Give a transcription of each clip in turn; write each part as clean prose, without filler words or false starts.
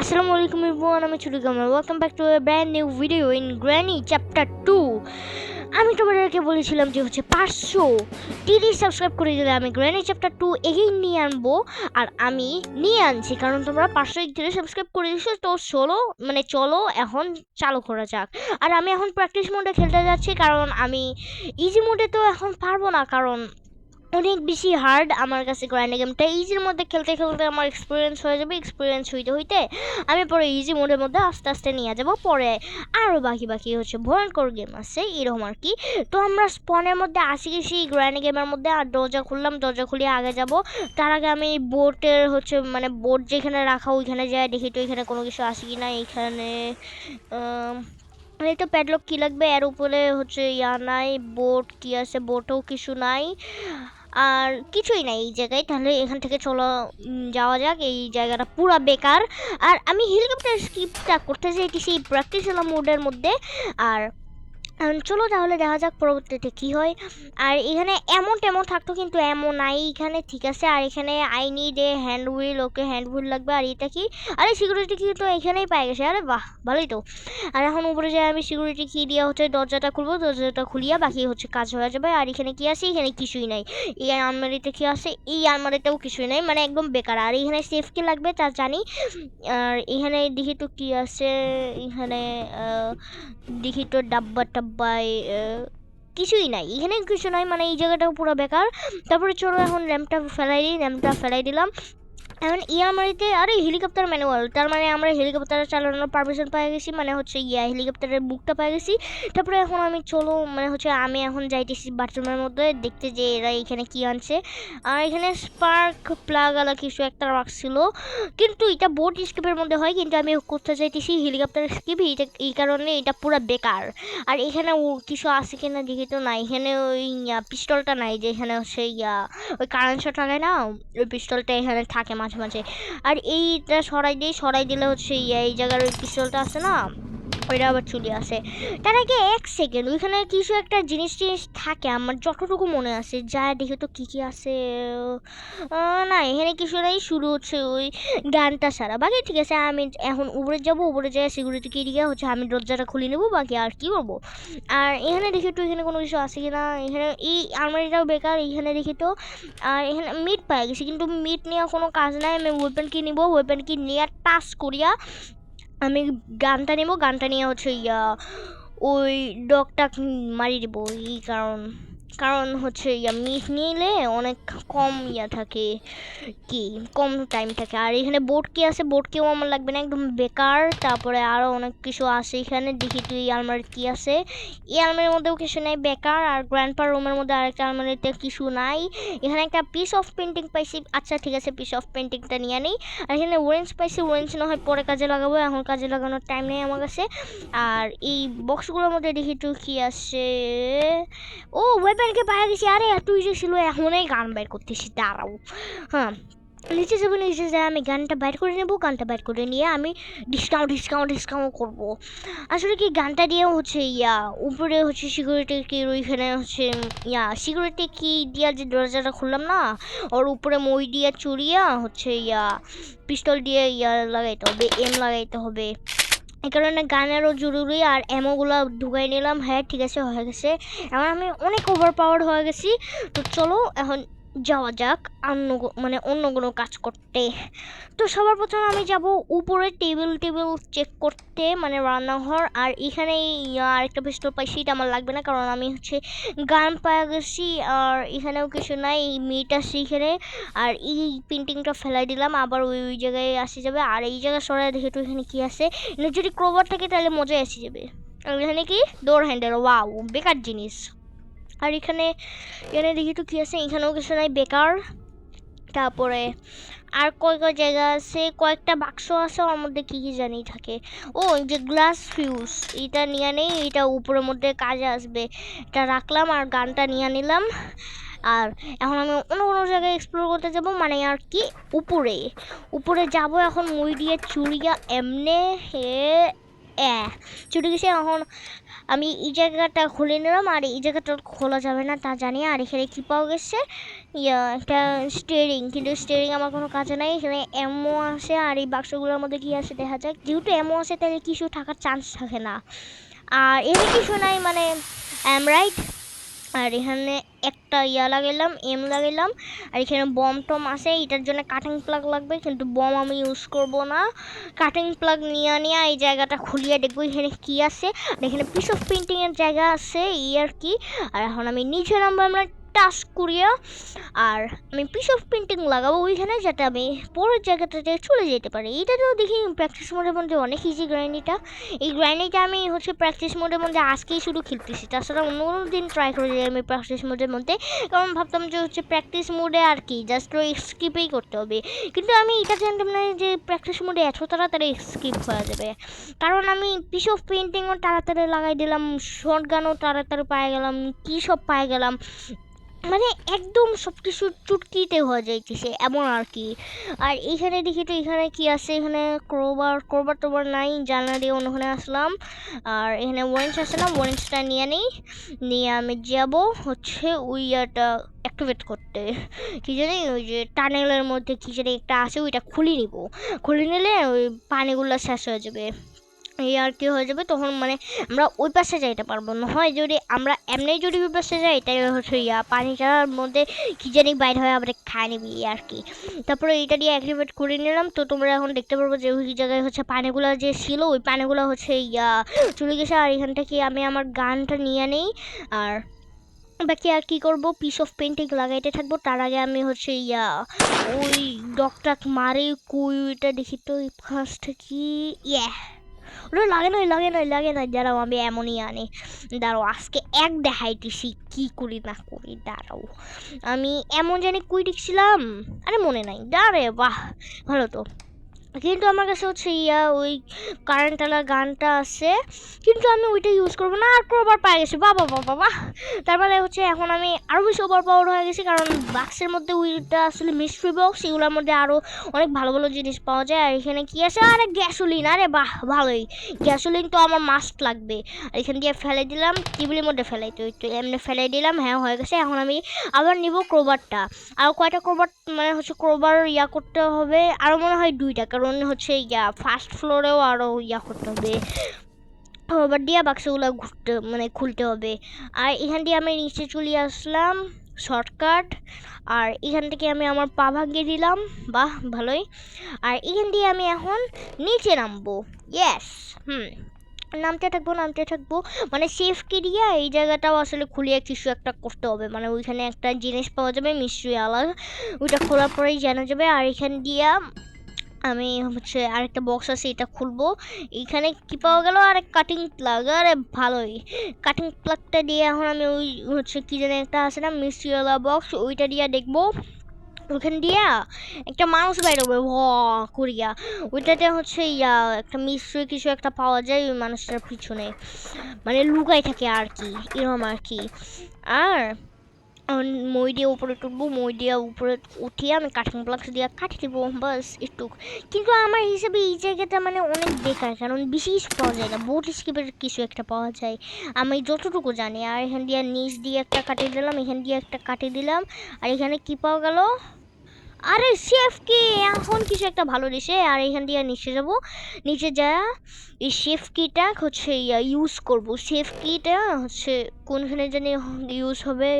Assalamualaikum everyone, আমি Chhotu Kamal. Welcome back to A brand new video in granny chapter 2। আমি তোমাদেরকে বলেছিলাম যে 530 সাবস্ক্রাইব করে দিলে আমি গ্র্যানি চ্যাপ্টার 2 এগেইন নিয়ে আনবো, আর আমি নিয়ে আনছি কারণ তোমরা 530 সাবস্ক্রাইব করে দিয়েছো। তো চলো এখন চালু করা যাক। আর আমি এখন প্র্যাকটিস মোডে খেলতে যাচ্ছি কারণ আমি ইজি মোডে তো এখন পারবো না, কারণ অনেক বেশি হার্ড আমার কাছে গ্রাইন্ডিং গেমটা। ইজির মধ্যে খেলতে খেলতে আমার এক্সপিরিয়েন্স হয়ে যাবে, এক্সপিরিয়েন্স হইতে হইতে আমি পরে ইজি মোডের মধ্যে আস্তে আস্তে নিয়ে যাব। পরে আরও বাকি ভয়ঙ্কর গেম আছে এরকম আর কি। তো আমরা স্পনের মধ্যে আসি গেছি গ্রাইন্ডিং গেমের মধ্যে, আর দরজা খুললাম, দরজা খুলিয়ে আগে যাব। তার আগে আমি বোটের বোট যেখানে রাখা ওইখানে যাই দেখি তো এখানে কোনো কিছু আসে কি না। এখানে এই তো প্যাডলক কি লাগবে, এর উপরে ইয়া নাই, বোট কি আছে, বোটও কিছু নাই, আর কিছুই নাই এই জায়গায়। তাহলে এখান থেকে চলো যাওয়া যাক। এই জায়গাটা পুরা বেকার। আর আমি হেলিকপ্টার স্কিপটা করতে চাইতেছি প্র্যাকটিস মোডের মধ্যে। আর চলো তাহলে দেখা যাক পরবর্তীতে কি হয়। আর এখানে এমন থাকতো কিন্তু এমন নাই এখানে, ঠিক আছে। আর এখানে I need a hand wheel, okay hand wheel লাগবে। আর এটা কি, আরে সিকিউরিটি কি তো এখানেই পাই গেছে, আরে বাহ ভালোই তো। আর এখন উপরে যাই আমি সিকিউরিটি কি দিয়ে দরজাটা খুলবো, দরজাটা খুলিয়া বাকি কাজ হয়ে যাবে। আর এখানে কি আছে, এখানে কিছুই নাই। এই আলমারিতে কি আছে, এই আলমারিতেও কিছুই নাই, মানে একদম বেকার। আর এখানে সেফটি লাগবে তা জানি। আর এখানে দেখি তো কি আছে, এখানে দেখি তো ডাব্বা টাব্বাই কিছুই নাই, এখানে কিছু নাই, মানে এই জায়গাটাও পুরো বেকার। তারপরে চলো এখন ল্যাম্পটা ফেলাই দিলাম। এখন আলমারিতে আরে হেলিকপ্টার ম্যানুয়াল, তার মানে আমরা হেলিকপ্টার চালানোর পারমিশন পেয়ে গেছি, মানে হেলিকপ্টারের বুকটা পেয়ে গেছি। তারপরে এখন আমি আমি এখন যাইতেছি বাথরুমের মধ্যে দেখতে যে এরা এখানে কি আনছে। আর এখানে স্পার্ক প্লাগ আলা কিছু একটা রাখছিল, কিন্তু এটা বোট স্কিপের মধ্যে হয়, কিন্তু আমি করতে চাইতেছি হেলিকপ্টার স্কিপ, এই কারণে এটা পুরো বেকার। আর এখানে কিছু আছে কিনা দেখি তো না, এখানে ওই পিস্তলটা নাই, যে এখানে ওই কারেন্ট শট লাগায় না, ওই পিস্তলটা এখানে থাকে মাঝে মাঝে। আর এইটা সরাই দিলে এই জায়গার ওই পিস্তলটা আছে না, ওইটা আবার চলে আসে। তার আগে 1 সেকেন্ড ওইখানে কিছু একটা জিনিস থাকে, আমার যতটুকু মনে আছে যা দেখে তো কি আছে। না এখানে কিছু নাই, শুরু ওই গানটা সারা বাকি ঠিক আছে। আমি এখন উপরে যাবো, উপরে যাই সিকিউরিটিকে দিয়ে আমি দরজাটা খুলে নেবো, বাকি আর কি করবো। আর এখানে দেখি তো এখানে কোনো কিছু আছে কিনা, এখানে এই আলমারিটাও বেকার, এখানে দেখি তো। আর এখানে মিট পাই গেছি, কিন্তু মিট নেওয়া কোনো কাজ নাই। আমি ওয়েপেন কি নিবো, ওয়েপেন কি নিয়ে টাচ করিয়া আমি গানটা নেবো, গানটা নিয়ে ওই ডগটা মারি দেবো। এই কারণ মিট নিলে অনেক কম থাকে, কি কম টাইম থাকে। আর এখানে বোর্ড কি আছে, বোর্ড কেউ আমার লাগবে না, একদম বেকার। তারপরে আরও অনেক কিছু আছে এখানে দেখি তুই এই আলমারি কি আছে, এই আলমারির মধ্যেও কিছু নাই, বেকার। আর গ্র্যান্ডপার রুমের মধ্যে আরেকটা আলমারিতে কিছু নাই। এখানে একটা পিস অফ পেন্টিং পাইছি, আচ্ছা ঠিক আছে পিস অফ পেন্টিংটা নিয়ে নিই। আর এখানে ওরেঞ্জ পাইছি, ওরেঞ্জ না হয় পরে কাজে লাগাবো, এখন কাজে লাগানোর টাইম নেই আমার কাছে। আর এই বক্সগুলোর মধ্যে দেখি একটু কি আছে, ও ওয়েপেনকে পাওয়া গেছি। আরে তুই যে ছিল এখনই গান বের করতেছি, দাঁড়াও। হ্যাঁ নিচে যাই আমি গানটা বাইর করে নেবো, গানটা বাইর করে নিয়ে আমি ডিসকাউন্ট করবো। আসলে কি গানটা দিয়ে উপরে সিকিউরিটি কি ওইখানে সিকিউরিটি কি দিয়া যে দরজাটা খুললাম না, ওর উপরে মই দিয়া চুরিয়া পিস্তল দিয়ে লাগাইতে হবে, লাগাইতে হবে। এই কারণে গানেরও জরুরি। আর এমোগুলো ঢুকাই নিলাম, হ্যাঁ ঠিক আছে হয়ে গেছে। এখন আমি অনেক ওভার পাওয়ার হয়ে গেছি। তো চলো এখন যাওয়া যাক অন্য কোনো কাজ করতে। তো সবার প্রথমে আমি যাব উপরে টেবিল চেক করতে, মানে রান্নাঘর। আর এখানে আরেকটা পিস্তল পাইছি, এটা আমার লাগবে না কারণ আমি গান পাওয়া গেছি। আর এখানেও কিছু নাই, মিট আছে এখানে। আর এই পেন্টিংটা ফেলাই দিলাম, আবার ওই জায়গায় আসে যাবে। আর এই জায়গায় সরাই দেখে তো এখানে কি আছে, যদি ক্রোবার থাকে তাহলে মজায় আসে যাবে। আর এখানে কি ডোর হ্যান্ডেল, ওয়াও বেকার জিনিস। আর এখানে দেখি তো কি আছে, এখানেও কিছু নাই, বেকার। তারপরে আর কয় জায়গা আছে, কয়েকটা বাক্স আছে, ওর মধ্যে কি জানি থাকে। ও যে গ্লাস ফিউজ, এটা নিয়ে নেই, এটা উপরের মধ্যে কাজে আসবে, এটা রাখলাম। আর গানটা নিয়ে নিলাম। আর এখন আমি অন্য কোনো জায়গায় এক্সপ্লোর করতে যাব, মানে আর কি উপরে যাব এখন মই দিয়ে চুরিয়া এমনে হে ছুটে গেছে। এখন আমি এই জায়গাটা খুলে নিলাম, আর এই জায়গাটা খোলা যাবে না তা জানি। আর এখানে কী পাওয়া গেছে, একটা স্টিয়ারিং, কিন্তু স্টিয়ারিং আমার কোনো কাজে নাই। এখানে এমও আছে, আর এই বাক্সগুলোর মধ্যে কী আছে দেখা যাক। যেহেতু এমও আছে তাহলে কিছু থাকার চান্স থাকে না। আর এখানে কিছু নাই, মানে রাইট। আর এখানে একটা লাগাইলাম, লাগাইলাম। আর এখানে বম টম আছে, এটার জন্য কাটিং প্লাগ লাগবে, কিন্তু বম আমি ইউজ করব না। কাটিং প্লাগ নিয়ে এই জায়গাটা খুলিয়ে দেখবো এখানে কি আছে। আর এখানে পিস অফ পেন্টিংয়ের জায়গা আছে এই আর কি। আর এখন আমি নিচে নামবো আমরা টাচ করিয়া, আর আমি পিস অফ পেন্টিং লাগাবো ওইখানে, যাতে আমি পরের জায়গাটাতে চলে যেতে পারি। এটাতেও দেখি প্র্যাকটিস মোডের মধ্যে অনেক ইজি গ্রাইন্ডিটা। এই গ্রাইন্ডিটা আমি প্র্যাকটিস মোডের মধ্যে আজকেই শুধু খেলতেছি, তাছাড়া অন্য কোনো দিন ট্রাই করে যাই আমি প্র্যাকটিস মোডের মধ্যে। কারণ ভাবতাম যে প্র্যাকটিস মোডে আর কি জাস্ট ওই স্কিপেই করতে হবে, কিন্তু আমি এটা জানতাম না যে প্র্যাকটিস মোডে এত তাড়াতাড়ি স্কিপ হয়ে যাবে। কারণ আমি পিস অফ পেন্টিংও তাড়াতাড়ি লাগাই দিলাম, শর্ট গানও তাড়াতাড়ি পায়ে গেলাম, কী সব পায়ে গেলাম, মানে একদম সব কিছু চুটকিতে হয়ে যাইতেছে এমন আর কি। আর এখানে দেখি তো এখানে কি আছে, এখানে ক্রোবার টোবার নাই, জানলা দিয়ে অন্যখানে আসলাম। আর এখানে ওয়ারেন্স আছে না, ওয়ারেন্সটা নিয়ে আমি যাব ওই অ্যাক্টিভেট করতে। কী জানি ওই যে টানেলের মধ্যে কী জানি একটা আছে, ওইটা খুলে নিলে ওই পানিগুলো শেষ হয়ে যাবে। এই আর কি হয়ে যাবে, তখন মানে আমরা ওই পাশে যাইতে পারবো না। হয় যদি আমরা এমনি যদি ওই পাশে যাই তাই পানিটার মধ্যে কি জানি বাইরে হয়ে আবার খায় নিবি আর কি। তারপরে এইটা দিয়ে অ্যাক্টিভেট করে নিলাম। তো তোমরা এখন দেখতে পারবো যে ওই জায়গায় পানিগুলো যে ছিল, ওই পানিগুলো চলে গেছে। আর এখান থেকে আমি আমার গানটা নিয়ে নেই, আর বাকি আর কি করবো, পিস অফ পেন্টিং লাগাইতে থাকবো। তার আগে আমি ওই ডকটাক মারে কুইটা দেখি তো ফার্স্ট কি ওটা লাগে না দাঁড়াও, আমি এমনই আনি। দাঁড়াও আজকে দেখাইতেছি কি করি না করি। দাঁড়াও আমি এমন জানি কুই দেখছিলাম, আরে মনে নাই। দাঁড়ে বাহ, ভালো তো। কিন্তু আমার কাছে ওই কারেন্টওয়ালা গানটা আছে, কিন্তু আমি ওইটা ইউজ করবো না। আর ওভার পাই গেছি, বাবা বাবা বাহ। তারপরে এখন আমি আরও বেশি ওভার পাওয়ার হয়ে গেছি, কারণ বাক্সের মধ্যে ওইটা আসলে মিস্ট্রি বক্স, এগুলোর মধ্যে আরও অনেক ভালো ভালো জিনিস পাওয়া যায়। আর এখানে কি আছে, আরে গ্যাসোলিন, আরে বাহ ভালোই, গ্যাসোলিন তো আমার মাস্ট লাগবে। আর এখান দিয়ে ফেলে দিলাম, টেবিলের মধ্যে ফেলাই তো এমনি ফেলাই দিলাম। হ্যাঁ হয়ে গেছে। এখন আমি আবার নিব ক্রোবারটা। আর কয়টা ক্রোবার মানে ক্রোবার করতে হবে, আরও মনে হয় 2টা, কারণ ফার্স্ট ফ্লোরেও আরও করতে হবে। আবার দিয়া বাক্সগুলো খুলতে হবে। আর এখান দিয়ে আমি নিচে চলে আসলাম, শর্টকাট। আর এখান থেকে আমি আমার পা ভাঙিয়ে দিলাম, বাহ ভালোই। আর এখান দিয়ে আমি এখন নিচে নামবো, ইয়েস। নামতে থাকবো মানে সেফকে দিয়ে এই জায়গাটাও আসলে খুলিয়ে কিছু একটা করতে হবে, মানে ওইখানে একটা জিনিস পাওয়া যাবে মিস্ট্রি আলাদা, ওইটা খোলার পরেই জানা যাবে। আর এখান দিয়ে আমি আরেকটা বক্স আছে, এটা খুলবো। এখানে কি পাওয়া গেল, আরে কাটিং প্লাগ, আরে ভালোই। কাটিং প্লাগটা দিয়ে এখন আমি ওই কি জানি একটা আছে না মিস্ট্রিওয়ালা বক্স, ওইটা দিয়ে দেখবো। ওখান দিয়া একটা মানুষ বাইরবে করিয়া, ওইটাতে একটা মিস্ট্রি কিছু একটা পাওয়া যায় ওই মানুষটার পিছনে, মানে লুকাই থাকে আর কি, এরকম আর কি। আর মই দিয়ে উপরে তুলবো, মই দিয়ে উপরে উঠিয়ে আমি কাটিং প্লাক্স দিয়ে কাটি দেবো, বাস একটু। কিন্তু আমার হিসাবে এই জায়গাটা মানে অনেক বেকার, কারণ বেশি কিছু পাওয়া যায় না, বোট স্কিপের কিছু একটা পাওয়া যায় আমি যতটুকু জানি। আর এখান দিয়ে নিচ দিয়ে একটা কাটিয়ে দিলাম, এখান দিয়ে একটা কাটিয়ে দিলাম। আর এখানে কি পাওয়া গেল, আরে শেফ কি এখন কিছু একটা ভালো দিছে। আর এখান দিয়ে নিচে যাব, নিচে যা এই শেফ কিটা ইউজ করব। শেফ কিটা কোনখানে জানি ইউজ হবে,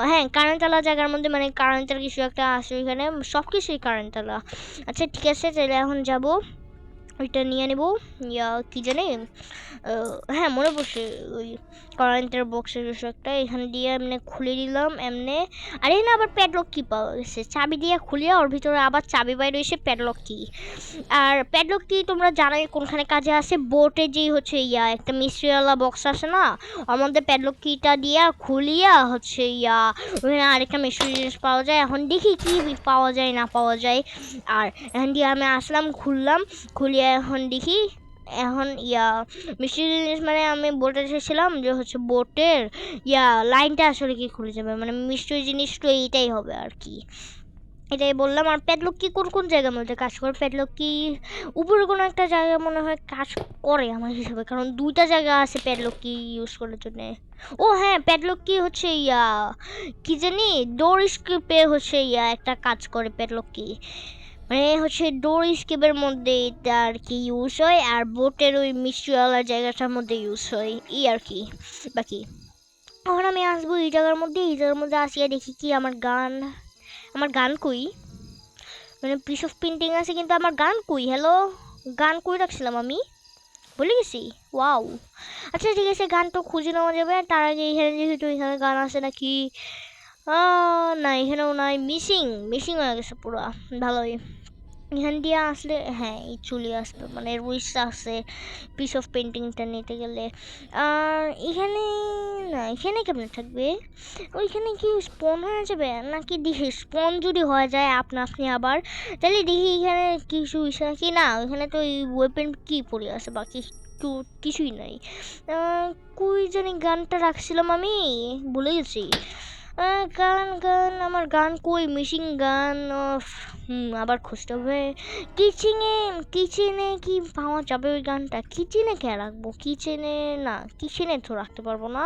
হ্যাঁ কারেন্টওয়ালা জায়গার মধ্যে, মানে কারেন্টের কিছু একটা আছে ওইখানে, সব কিছুই কারেন্টওয়ালা। আচ্ছা ঠিক আছে, তাহলে এখন যাব, ওইটা নিয়ে নেব। কি জানি, হ্যাঁ মনে পড়ছে, ওই কারেন্টের বক্সের কিছু একটা। এখান দিয়ে এমনি খুলে দিলাম এমনি। আর এখানে আবার প্যাডলক কি পাওয়া গেছে, চাবি দিয়ে খুলিয়ে ওর ভিতরে আবার চাবি বাইরে এসে প্যাডলক কি। আর প্যাডলক কি তোমরা জানোই কোনখানে কাজে আসে, বোটে যেই একটা মিস্ট্রিওয়ালা বক্স আসে না, ওর মধ্যে প্যাডলক কিটা দিয়া খুলিয়া ওখানে আরেকটা মিস্ট্রি জিনিস পাওয়া যায়। এখন দেখি কি পাওয়া যায় না পাওয়া যায়। আর এখান দিয়ে আমি আসলাম, খুলিয়ে এখন দেখি, এখন মিষ্টি জিনিস মানে আমি বলতে চাইছিলাম যে বোটের লাইনটা আসলে কি খুলে যাবে, মানে মিষ্টি জিনিস তো এইটাই হবে আর কি। এটাই বললাম। আর প্যাডলক কি কোন কোন জায়গার মধ্যে কাজ করে? প্যাডলক কি উপরে কোনো একটা জায়গায় মনে হয় কাজ করে আমার হিসাবে, কারণ দুইটা জায়গা আছে প্যাডলক কি ইউজ করার জন্য। ও হ্যাঁ, প্যাডলক কি হচ্ছে কি জানি ডোর স্ক্রিপে হচ্ছে একটা কাজ করে প্যাডলক কি, মানে হচ্ছে ডোর স্কেপের মধ্যে এটা আর কি ইউজ হয়, আর বোটের ওই মিষ্টিওয়ালা জায়গাটার মধ্যে ইউজ হয় এই আর কি। বাকি এখন আমি আসবো এই জায়গার মধ্যে, এই জায়গার মধ্যে আসিয়া দেখি কি আমার গান কই, মানে পিস অফ পেন্টিং আছে কিন্তু আমার গান কই? হ্যালো, গান কই রাখছিলাম আমি, ভুলে গেছি। ওয়াও, আচ্ছা ঠিক আছে, গান তো খুঁজে নেওয়া যাবে। তার আগে এখানে যেহেতু এখানে গান আছে নাকি, না এখানেও নাই, মিসিং মিসিং হয়ে গেছে পুরো। ভালোই, এখান দিয়ে আসলে হ্যাঁ এই চলে আসবে, মানে রুইস আছে পিস অফ পেন্টিংটা নিতে গেলে। আর এখানে না, এখানে কেমনে থাকবে? ওইখানে কি স্পন হয়ে যাবে নাকি? দেখি স্পন যদি হয়ে যায় আপনা আপনি আবার, তাহলে দেখি এখানে কিছু কি না, ওইখানে তো এই ওয়েপেন কি পড়ে আছে, বাকি তো কিছুই নাই। কই জানি গানটা রাখছিলাম আমি, ভুলে গেছি। গান গান আমার গান কই? মিসিং গান অফ, আবার খুঁজতে হবে। কিচেনে কি পাওয়া যাবে ওই গানটা? কিচেনে কে রাখবো? কিচেনে না, কিচেনে তো রাখতে পারবো না,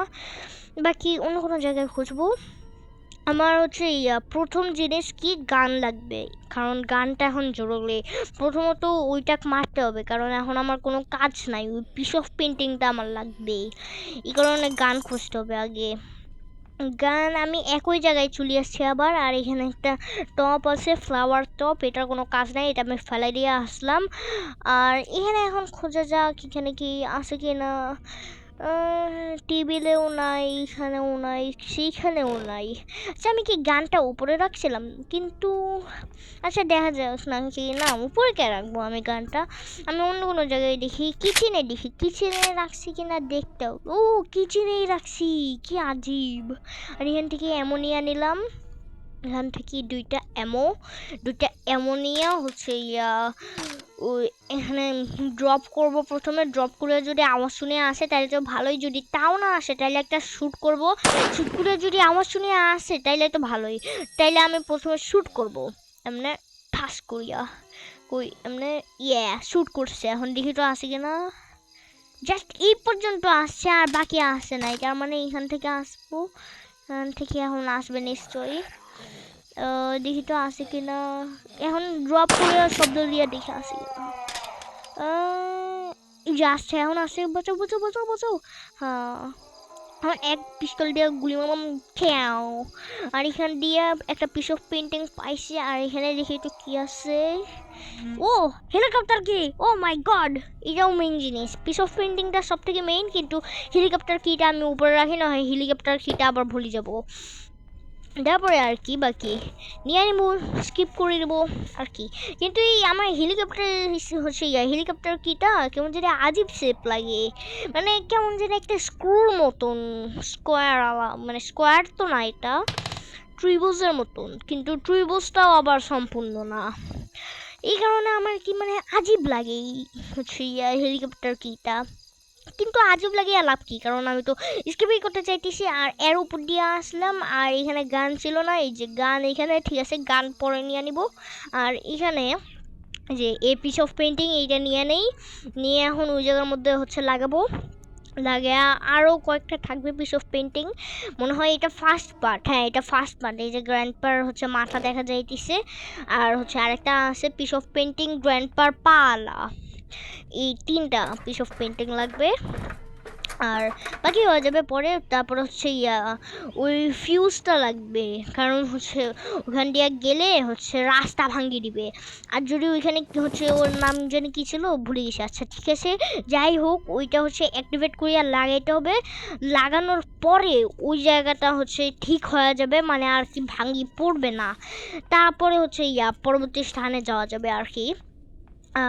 বাকি অন্য কোনো জায়গায় খুঁজবো। আমার হচ্ছে প্রথম জিনিস কি, গান লাগবে, কারণ গানটা এখন জরুরি। প্রথমত ওইটা মারতে হবে, কারণ এখন আমার কোনো কাজ নাই, ওই পিস অফ পেন্টিংটা আমার লাগবে, এই কারণে গান খুঁজতে হবে আগে। গান আমি একই জায়গায় চলে আসছি আবার। আর এখানে একটা টপ আছে, ফ্লাওয়ার টপ, এটার কোনো কাজ নাই, এটা আমি ফেলাই দিয়ে আসলাম। আর এখানে এখন খোঁজা যাক এখানে কি আছে কি না। টেবিলেও নাই, এখানেও নাই, সেইখানেও নাই। আচ্ছা আমি কি গানটা উপরে রাখছিলাম কিন্তু, আচ্ছা দেখা যাক না কি, না উপরে কে রাখবো আমি গানটা, আমি অন্য কোনো জায়গায় দেখি, কিচেনে রাখছি কিনা দেখতেও। ও কিচেনেই রাখছি, কি আজীব। আর এখান থেকে অ্যামোনিয়া নিলাম, এখান থেকে দুইটা অ্যামোনিয়া হচ্ছে ওই এখানে ড্রপ করব। প্রথমে ড্রপ করে যদি আওয়াজ শুনে আসে তাহলে তো ভালোই, যদি তাও না আসে তাহলে একটা শ্যুট করব। শ্যুট করে যদি আওয়াজ শুনে আসে তাইলে তো ভালোই, তাইলে আমি প্রথমে শ্যুট করব এমনি ঠাস করিয়া। কই এমনি শ্যুট করছে, এখন দেখি তো আসে কিনা। জাস্ট এই পর্যন্ত আসছে আর বাকি আসে নাই, তার মানে এখান থেকে আসবো, এখান থেকে এখন আসবে নিশ্চয়ই। দেখি তো আসে কিনা, এখন ড্রপ করে শব্দ দিয়ে দেখে আসে কিনা। যে আসছে, এখন আসছে, বাঁচাও বাঁচাও বাঁচাও বাঁচাও। হ্যাঁ, এখন এক পিস্তল দিয়ে গুলি মারলাম, খেয়াও। আর এখান দিয়ে একটা পিস অফ পেন্টিং পাইছি। আর এখানে দেখি একটু কি আছে, ও হেলিকপ্টার কি, ও মাই গড, এটাও মেইন জিনিস। পিস অফ পেন্টিংটা সব থেকে মেইন, কিন্তু হেলিকপ্টার কিটা আমি উপরে রাখি, না হয় হেলিকপ্টার কিটা আবার ভুলে যাবো। তারপরে আর কি বাকি নিয়ে নিবো, স্কিপ করে দেবো আর কি। কিন্তু এই আমার হেলিকপ্টার হচ্ছে হেলিকপ্টার কিটা কেমন যেন আজীব শেপ লাগে, মানে কেমন যেন একটা স্ক্রুর মতন, স্কোয়ার আলা, মানে স্কোয়ার তো না, এটা ট্রিবুজের মতন, কিন্তু ট্রিবুজটাও আবার সম্পূর্ণ না। এই কারণে আমার কি মানে আজীব লাগে এই হচ্ছে হেলিকপ্টার কিটা। কিন্তু আজব লাগে আর লাভ কি, কারণ আমি তো স্কিপই করতে চাইতেছি। আর এর উপর দিয়ে আসলাম, আর এখানে গান ছিল না, এই যে গান এখানে, ঠিক আছে গান পরে নিয়ে নিব। আর এখানে যে এ পিস অফ পেন্টিং এইটা নিয়ে নেই, নিয়ে এখন ওই জায়গার মধ্যে হচ্ছে লাগাবো। লাগিয়ে আরও কয়েকটা থাকবে পিস অফ পেন্টিং, মনে হয় এটা ফার্স্ট পার্ট। হ্যাঁ এটা ফার্স্ট পার্ট, এই যে গ্র্যান্ডপার হচ্ছে মাথা দেখা যাইতেছে, আর হচ্ছে আরেকটা আছে পিস অফ পেন্টিং গ্র্যান্ডপার পালা। এই তিনটা পিস অফ পেন্টিং লাগবে, আর বাকি হয়ে যাবে পরে। তারপর হচ্ছে ওই ফিউজটা লাগবে, কারণ হচ্ছে ওখান দিয়ে গেলে হচ্ছে রাস্তা ভাঙিয়ে দিবে। আর যদি ওইখানে হচ্ছে ওর নাম জানি কী ছিল, ভুলে গেছি। আচ্ছা ঠিক আছে, যাই হোক ওইটা হচ্ছে অ্যাক্টিভেট করিয়া লাগাইতে হবে। লাগানোর পরে ওই জায়গাটা হচ্ছে ঠিক হয়ে যাবে, মানে আর কি ভাঙি পড়বে না। তারপরে হচ্ছে পরবর্তী স্থানে যাওয়া যাবে আর কি।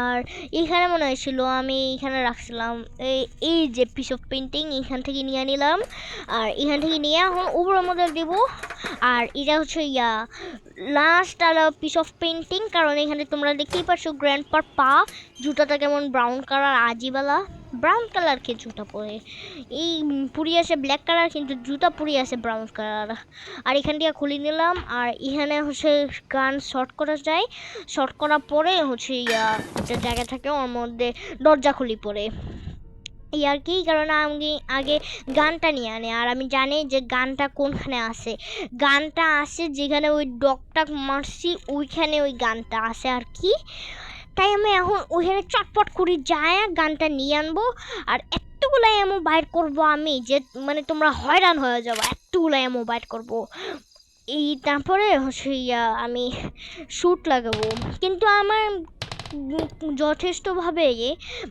আর এখানে মনে হয়েছিল আমি এখানে রাখছিলাম এই যে পিস অফ পেন্টিং, এখান থেকে নিয়ে নিলাম। আর এখান থেকে নিয়ে এখন উপরের মধ্যে দেবো। আর এটা হচ্ছে লাস্ট আর পিস অফ পেন্টিং, কারণ এখানে তোমরা দেখতেই পাচ্ছ গ্র্যান্ডপার পা, জুতাটা কেমন ব্রাউন কালার, আজিবালা। ব্রাউন কালার কে জুতা পরে এই পুরি আছে ব্ল্যাক কালার কিন্তু জুতা পুরি আছে ব্রাউন কালার। আর এখান থেকে খুলে নিলাম আর এখানে হচ্ছে গান শর্ট করা যায়, শর্ট করার পরে হচ্ছে একটা জায়গা থাকে ওর মধ্যে দরজা খুলি পড়ে এই আর কি। কারণ আমি আগে গানটা নিয়ে আনে আর আমি জানি যে গানটা কোনখানে আছে, গানটা আছে যেখানে ওই ডগটা মারছি ওইখানে ওই গানটা আছে আর কি। তাই আমি এখন ওইখানে চটপট করে যায় গানটা নিয়ে আনবো আর এতগুলো এমন বাইর করব আমি যে মানে তোমরা হয়রান হয়ে যাবো, এতগুলো এমন বাইর করব এই। তারপরে হচ্ছে আমি শ্যুট লাগাবো কিন্তু আমার যথেষ্টভাবে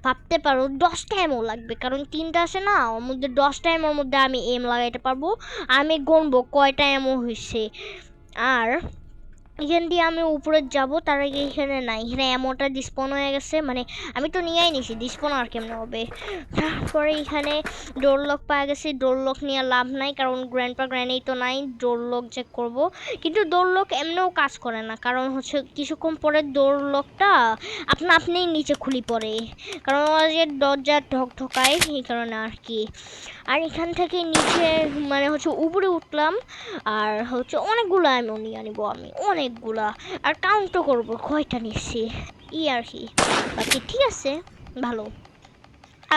ভাবতে পারো 10টা এমও লাগবে, কারণ 3টা আছে না ওর মধ্যে 10টা এমোর মধ্যে আমি এম লাগাইতে পারবো। আমি গুনবো কয়টা এমও হয়েছে। আর এখান দিয়ে আমি উপরে যাব তার আগে এখানে নাই, এখানে এমনটা ডিসপন হয়ে গেছে, মানে আমি তো নিয়েই নিছি, ডিসপন আর কেমন হবে। তারপরে এখানে ডোর লক পাওয়া গেছে, ডোর লক নিয়ে লাভ নাই কারণ গ্র্যান্ডপা গ্র্যানি তো নাই, ডোর লক চেক করব। কিন্তু ডোর লক এমনিও কাজ করে না, কারণ হচ্ছে কিছুক্ষণ পরে ডোর লকটা আপনিই নিচে খুলি পড়ে, কারণ যে দরজা ঠকায় এই কারণে আর কি। আর এখান থেকে নিচে মানে হচ্ছে উপরে উঠলাম আর হচ্ছে অনেকগুলো আমি নিয়ে আনিব, আমি অনেকগুলা আর কাউন্টও করবো কয়টা নিচ্ছি আর কি। বাকি ঠিক আছে ভালো।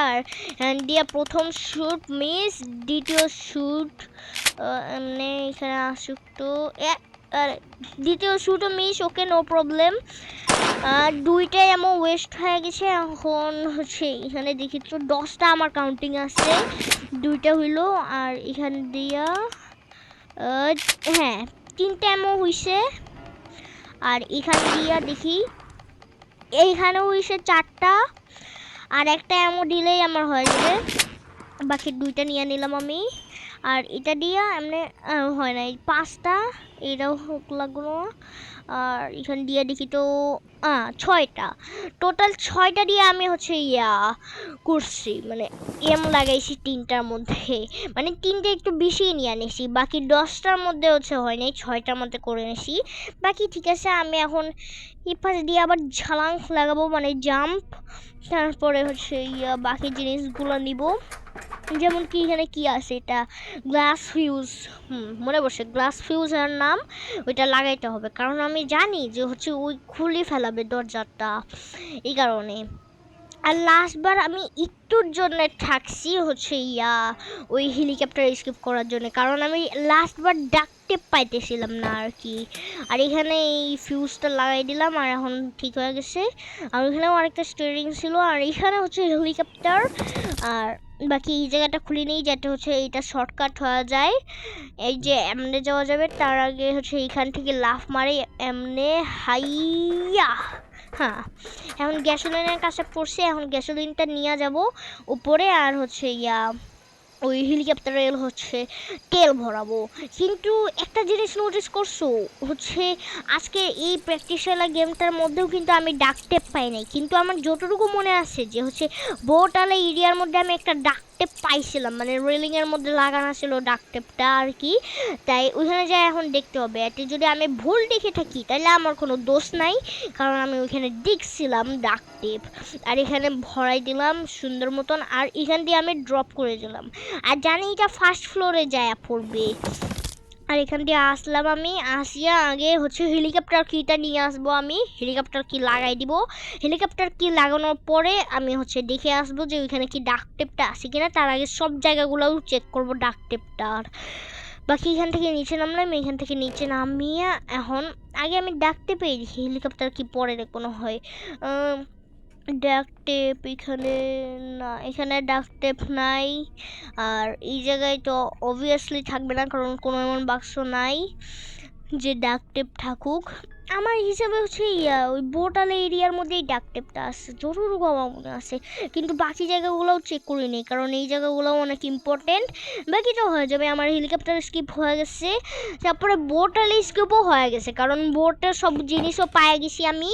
আর দিয়া প্রথম শ্যুট মিস, দ্বিতীয় শ্যুট এমনি এখানে আসুক তো, আর দ্বিতীয় শ্যুটও মিস, ওকে নো প্রবলেম। দুইটাই আমার ওয়েস্ট হয়ে গেছে। এখন হচ্ছে এখানে দেখি তো 10টা আমার কাউন্টিং আছে, দুইটা হইলো আর এখান দিয়া হ্যাঁ 3টা এমও হইছে। আর এখান দিয়া দেখি এইখানেও হইছে 4টা, আর একটা এমও দিলেই আমার হয়ে যাবে। বাকি 2টা নিয়ে নিলাম আমি। আর এটা দিয়া এমনি হয় নাই 5টা, এটাও হোক লাগলো। আর এখান দিয়ে দেখি তো 6টা, টোটাল 6টা দিয়ে আমি হচ্ছে করছি, মানে এম লাগাইছি 3টার মধ্যে, মানে 3টে একটু বেশি নিয়ে আনিছি। বাকি 10টার মধ্যে হচ্ছে হয় নাই, 6টার মধ্যে করে নিয়েছি। বাকি ঠিক আছে, আমি এখন এই পাশ দিয়ে আবার ঝালাং লাগাবো মানে জাম্প। তারপরে হচ্ছে বাকি জিনিসগুলো নিব, যেমন কি এখানে কি আছে এটা গ্লাস ফিউজ, মনে বসে গ্লাস ফিউজের নাম, ওইটা লাগাইতে হবে কারণ আমি জানি যে হচ্ছে ওই খুলে ফেলাবে দরজাটা এই কারণে। আর লাস্টবার আমি একটুর জন্য থাকছি হচ্ছে ওই হেলিকপ্টার স্কিপ করার জন্য, কারণ আমি লাস্টবার ডাক টেপ পাইতেছিলাম না আর কি। আর এখানে এই ফিউজটা লাগাই দিলাম আর এখন ঠিক হয়ে গেছে। আর ওইখানেও আরেকটা স্টিয়ারিং ছিল আর এখানে হচ্ছে হেলিকপ্টার। আর বাকি এই জায়গাটা খুলে নেই যাতে হচ্ছে এইটা শর্টকাট হওয়া যায়, এই যে এমনে যাওয়া যাবে। তার আগে হচ্ছে এইখান থেকে লাফ মারে এমনে হাইয়া। হ্যাঁ এখন গ্যাসোলিনের কাছে পড়ছে, এখন গ্যাসোলিনটা নিয়ে যাব উপরে আর হচ্ছে ওই হেলিকপ্টারে হচ্ছে তেল ভরাবো। কিন্তু একটা জিনিস নোটিস করছো হচ্ছে আজকে এই প্র্যাকটিসালা গেমটার মধ্যেও কিন্তু আমি ডাক টেপ পাই নাই, কিন্তু আমার যতটুকু মনে আছে যে হচ্ছে বোটালা এরিয়ার মধ্যে আমি একটা ডাক টেপ পাইছিলাম, মানে রেলিংয়ের মধ্যে লাগানো ছিল ডাক টেপটা আর কি। তাই ওইখানে যাই এখন দেখতে হবে, এতে যদি আমি ভুল দেখে থাকি তাহলে আমার কোনো দোষ নাই, কারণ আমি ওইখানে দেখছিলাম ডাক টেপ। আর এখানে ভরাই দিলাম সুন্দর মতন আর এখান দিয়ে আমি ড্রপ করে দিলাম। আর জানি এটা ফার্স্ট ফ্লোরে যায় পড়বে। আর এখান দিয়ে আসলাম, আমি আসিয়া আগে হচ্ছে হেলিকপ্টার কিটা নিয়ে আসবো, আমি হেলিকপ্টার কি লাগাই দিব। হেলিকপ্টার কি লাগানোর পরে আমি হচ্ছে দেখে আসবো যে ওইখানে কি ডাক টেপটা আছে কিনা, তার আগে সব জায়গাগুলোও চেক করবো ডাক টেপটার। বাকি এখান থেকে নিচে নামলাম, এখান থেকে নিচে নামিয়ে এখন আগে আমি ডাক টেপে হেলিকপ্টার কি পরে কোনো হয়। ডাক টেপ এখানে না, এখানে ডাক টেপ নাই। আর এই জায়গায় তো অবভিয়াসলি থাকবে না কারণ কোনো এমন বাক্স নাই যে ডাক টেপ থাকুক। আমার হিসাবে হচ্ছে ওই বোটালা এরিয়ার মধ্যেই ডাক টেপটা আছে যতটুকু আমার মনে আছে, কিন্তু বাকি জায়গাগুলোও চেক করে নিই কারণ এই জায়গাগুলোও অনেক ইম্পর্টেন্ট। বাকিটা হয়ে যাবে। আমার হেলিকপ্টার স্কিপ হয়ে গেছে, তারপরে বোটালে স্কিপও হয়ে গেছে কারণ বোটের সব জিনিসও পায়ে গেছি আমি।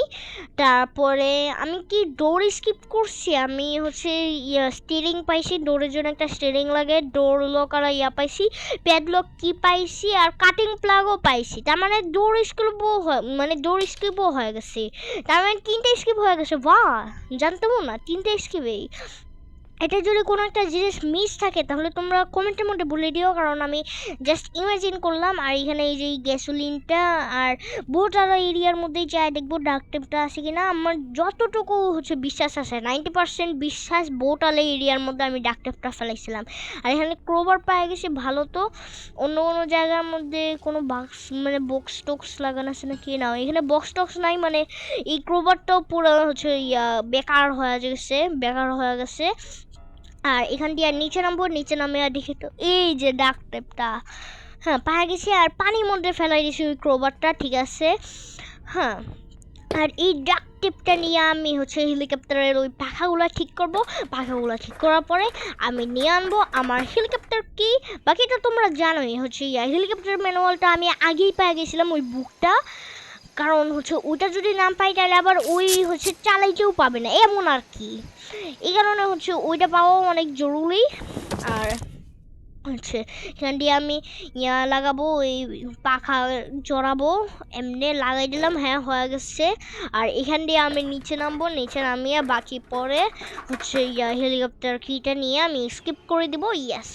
তারপরে আমি কি ডোর স্কিপ করছি, আমি হচ্ছে স্টিয়ারিং পাইছি, ডোরের জন্য একটা স্টিয়ারিং লাগে, ডোর লক আর পাইছি, প্যাডলক কি পাইছি আর কাটিং প্লাগও পাইছি। তার মানে ডোর স্কিপও মানে ডোর স্কিপও হয়ে গেছে, তার মানে 3টে স্কিপ হয়ে গেছে। বাহ, জানতামও না 3টে স্কিপেই। এটা যদি কোনো একটা জিনিস মিস থাকে তাহলে তোমরা কমেন্টের মধ্যে বলে দিও, কারণ আমি জাস্ট ইমাজিন করলাম। আর এখানে এই যে গ্যাসোলিনটা আর বোটারা এরিয়ার মধ্যেই যাই দেখবো ডার্ক টেপটা আছে কিনা। আমার যতটুকু বিশ্বাস আছে 90% বিশ্বাস বোটালা এরিয়ার মধ্যে আমি ডার্ক টেপটা ফেলাইছিলাম। আর এখানে ক্রোবার পায়ে গেছে ভালো। তো অন্য কোনো জায়গার মধ্যে কোনো বক্স টক্স লাগানো আছে না কি না, এখানে বক্স টক্স নাই, এই ক্রোবারটাও পুরো বেকার হয়ে গেছে। আর এখান দিয়ে আর নিচে নামবো, নিচে নামে আর দেখি তো এই যে ডার্ক টেপটা পায়ে গেছি। আর পানির মধ্যে ফেলাই দিয়েছি ওই ক্রোবারটা, ঠিক আছে। আর এই ডার্ক টেপটা নিয়ে আমি হেলিকপ্টারের ওই পাখাগুলো ঠিক করব। পাখাগুলো ঠিক করার পরে আমি নিয়ে আনবো আমার হেলিকপ্টার কি। বাকিটা তোমরা জানোই, হেলিকপ্টার ম্যানুয়ালটা আমি আগেই পেয়ে গেছিলাম ওই বুকটা, কারণ ওইটা যদি না পাই তাহলে আবার ওই চালাইতেও পাবে না, এমন আর কি। এই কারণে ওইটা পাওয়াও অনেক জরুরি। আর এখান দিয়ে আমি লাগাবো, ওই পাখা জড়াবো, এমনি লাগাই দিলাম, হয়ে গেছে। আর এখান দিয়ে আমি নিচে নামবো, নিচে নামিয়ে বাকি পরে হেলিকপ্টার কিটা নিয়ে আমি স্কিপ করে দিব। ইয়েস,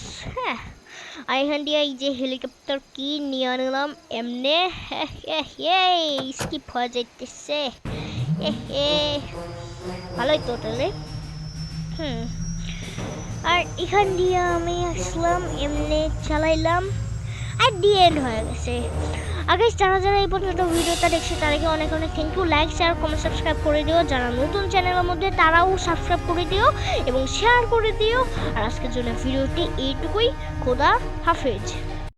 আর এখান দিয়ে এই যে হেলিকপ্টার কি নিয়ে নিলাম এমনি, স্কিপ হয়ে যাইতেছে, ভালোই টোটালি। আর এখান দিয়ে আমি আসলাম, এমনি চালাইলাম, আর দি এন্ড হয়ে গেছে। আগে যারা যারা এই পর্যন্ত ভিডিওটা দেখছে তাদেরকে অনেক অনেক thank you. Like share comment subscribe করে দিও, যারা নতুন চ্যানেলের মধ্যে তারাও সাবস্ক্রাইব করে দিও এবং শেয়ার করে দিও। আর আজকের জন্য ভিডিওটি এইটুকুই। খোদা হাফেজ।